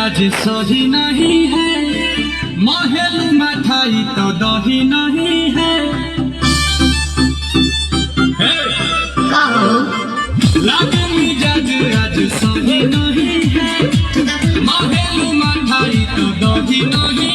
आज सही नहीं है, महलू मिठाई तो दही नहीं है। लागे मिजाज आज सही नहीं है, महलू मिठाई तो दही नहीं